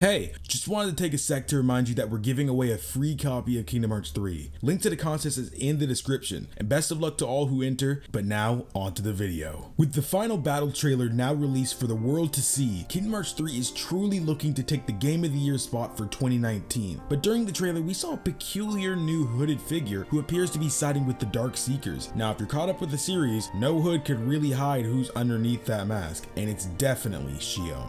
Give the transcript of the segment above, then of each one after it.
Hey, just wanted to take a sec to remind you that we're giving away a free copy of Kingdom Hearts 3. Link to the contest is in the description, and best of luck to all who enter, but now on to the video. With the final battle trailer now released for the world to see, Kingdom Hearts 3 is truly looking to take the Game of the Year spot for 2019. But during the trailer, we saw a peculiar new hooded figure who appears to be siding with the Dark Seekers. Now, if you're caught up with the series, no hood could really hide who's underneath that mask, and it's definitely Xion.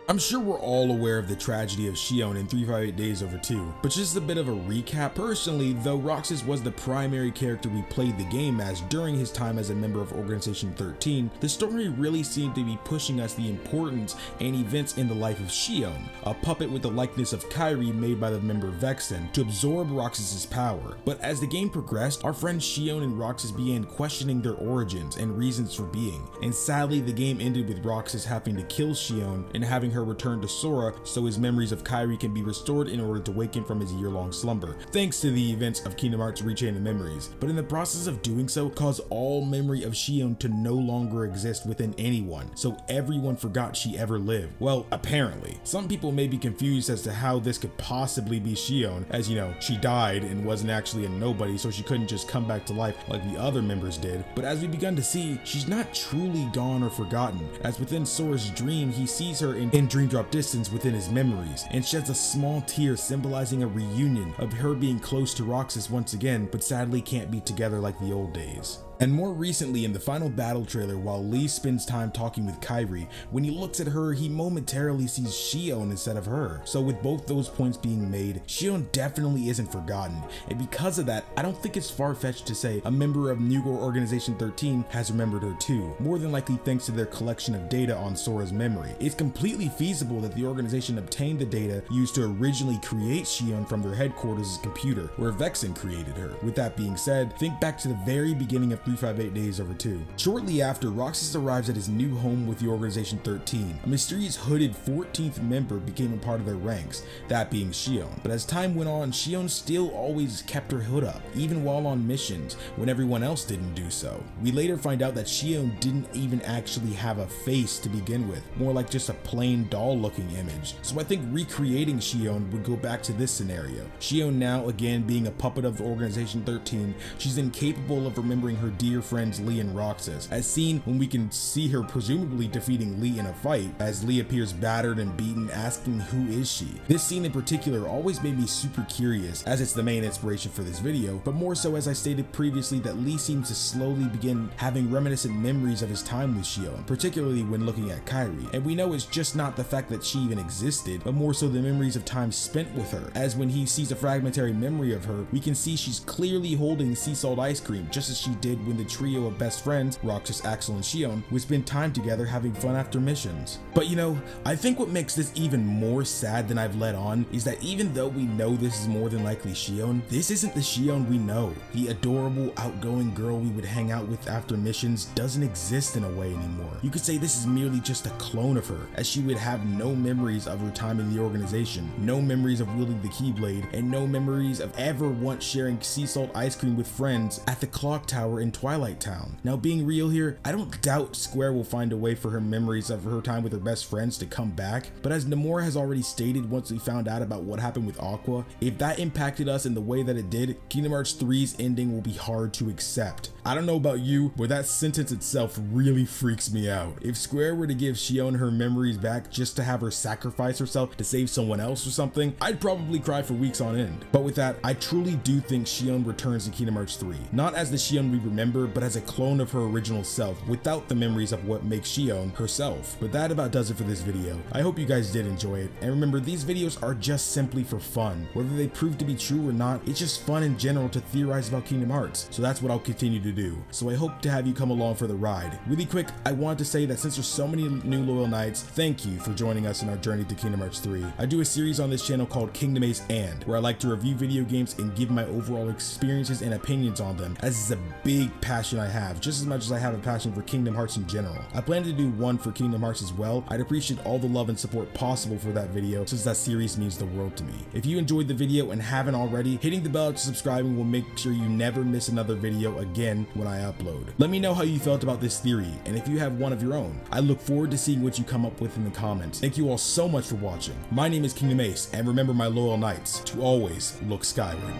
I'm sure we're all aware of the tragedy of Xion in 358 Days Over 2, but just a bit of a recap. Personally, though Roxas was the primary character we played the game as during his time as a member of Organization 13, the story really seemed to be pushing us the importance and events in the life of Xion, a puppet with the likeness of Kairi made by the member Vexen to absorb Roxas's power. But as the game progressed, our friends Xion and Roxas began questioning their origins and reasons for being, and sadly the game ended with Roxas having to kill Xion and having her return to Sora so his memories of Kairi can be restored in order to wake him from his year-long slumber, thanks to the events of Kingdom Hearts Rechain of Memories, but in the process of doing so, caused all memory of Xion to no longer exist within anyone, so everyone forgot she ever lived. Well, apparently. Some people may be confused as to how this could possibly be Xion, as you know, she died and wasn't actually a nobody, so she couldn't just come back to life like the other members did, but as we begun to see, she's not truly gone or forgotten, as within Sora's dream, he sees her in dream drop distance within his memories and sheds a small tear symbolizing a reunion of her being close to Roxas once again, but sadly can't be together like the old days. And more recently in the final battle trailer, while Lee spends time talking with Kairi, when he looks at her, he momentarily sees Xion instead of her. So with both those points being made, Xion definitely isn't forgotten, and because of that, I don't think it's far-fetched to say a member of New Organization 13 has remembered her too, more than likely thanks to their collection of data on Sora's memory. It's completely feasible that the organization obtained the data used to originally create Xion from their headquarters' computer, where Vexen created her. With that being said, think back to the very beginning of 358 Days Over 2. Shortly after, Roxas arrives at his new home with the Organization 13. A mysterious hooded 14th member became a part of their ranks, that being Xion. But as time went on, Xion still always kept her hood up, even while on missions, when everyone else didn't do so. We later find out that Xion didn't even actually have a face to begin with, more like just a plain doll-looking image. So I think recreating Xion would go back to this scenario. Xion now, again being a puppet of Organization 13, she's incapable of remembering her dear friends Lee and Roxas, as seen when we can see her presumably defeating Lee in a fight, as Lee appears battered and beaten, asking who is she. This scene in particular always made me super curious, as it's the main inspiration for this video, but more so as I stated previously that Lee seems to slowly begin having reminiscent memories of his time with Xion, particularly when looking at Kairi, and we know it's just not the fact that she even existed, but more so the memories of time spent with her, as when he sees a fragmentary memory of her, we can see she's clearly holding sea salt ice cream, just as she did when the trio of best friends, Roxas, Axel, and Xion, would spend time together having fun after missions. But you know, I think what makes this even more sad than I've let on is that even though we know this is more than likely Xion, this isn't the Xion we know. The adorable, outgoing girl we would hang out with after missions doesn't exist in a way anymore. You could say this is merely just a clone of her, as she would have no memories of her time in the organization, no memories of wielding the Keyblade, and no memories of ever once sharing sea salt ice cream with friends at the clock tower in Twilight Town. Now, being real here, I don't doubt Square will find a way for her memories of her time with her best friends to come back, but as Nomura has already stated once we found out about what happened with Aqua, if that impacted us in the way that it did, Kingdom Hearts 3's ending will be hard to accept. I don't know about you, but that sentence itself really freaks me out. If Square were to give Xion her memories back just to have her sacrifice herself to save someone else or something, I'd probably cry for weeks on end. But with that, I truly do think Xion returns in Kingdom Hearts 3. Not as the Xion we remember, but as a clone of her original self, without the memories of what makes Xion herself. But that about does it for this video. I hope you guys did enjoy it, and remember, these videos are just simply for fun. Whether they prove to be true or not, it's just fun in general to theorize about Kingdom Hearts, so that's what I'll continue to do. So I hope to have you come along for the ride. Really quick, I want to say that since there's so many new loyal knights, thank you for joining us in our journey to Kingdom Hearts 3. I do a series on this channel called KingdomAce and, where I like to review video games and give my overall experiences and opinions on them, as it's a big passion I have, just as much as I have a passion for Kingdom Hearts in general. I plan to do one for Kingdom Hearts as well. I'd appreciate all the love and support possible for that video, since that series means the world to me. If you enjoyed the video and haven't already, hitting the bell to subscribing will make sure you never miss another video again when I upload. Let me know how you felt about this theory, and if you have one of your own. I look forward to seeing what you come up with in the comments. Thank you all so much for watching. My name is KingdomAce, and remember, my loyal knights, to always look skyward.